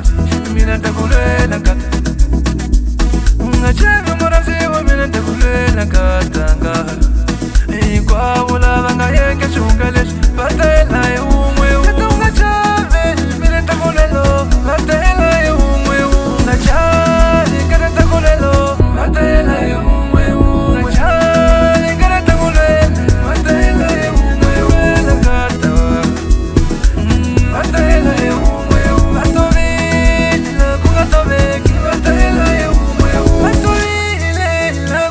chavi mina ndakulela kata ngachavi muraziwa mina ndakulela kata nga ikwavo lava nga yenge chunga lexi vatela hi un'we katunga chavi mina ndakulelo vatela hi un'we nga chavi ngana ndakulelo vatela hi un'we nga chavi ngana ndakulela vatela hi un'we wela kata vatela hi un'we vatovile ku nga toveki vatela hi un'we vatovile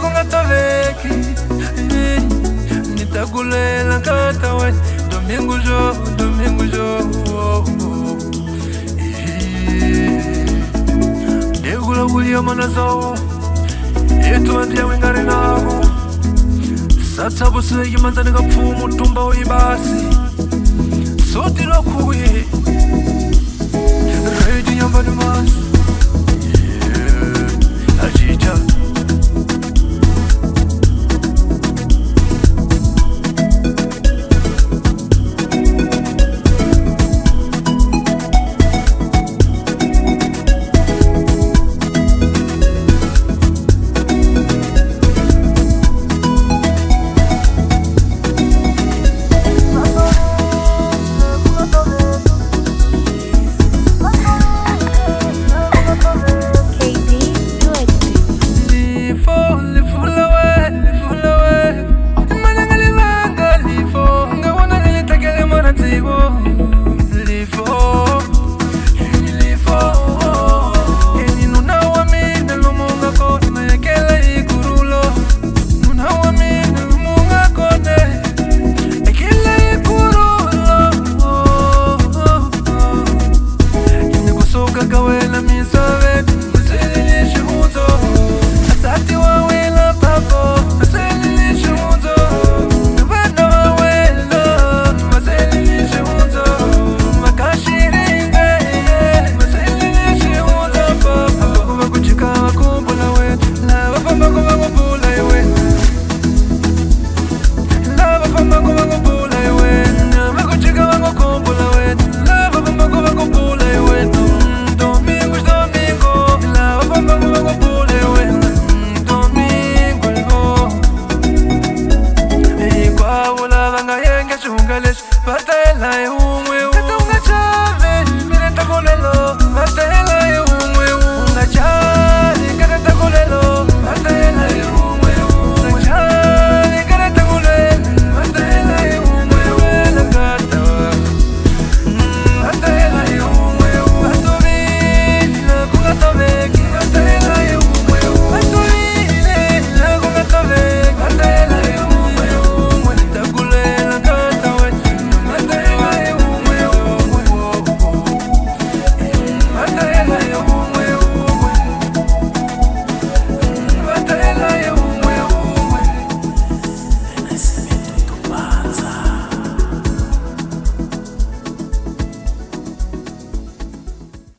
ku nga toveki nitakulela kata we domingo jo ndegula kulia manazawo etu andiya wengari navo satsabuseki manzani kapfumu tumba uyibasi soti lokuye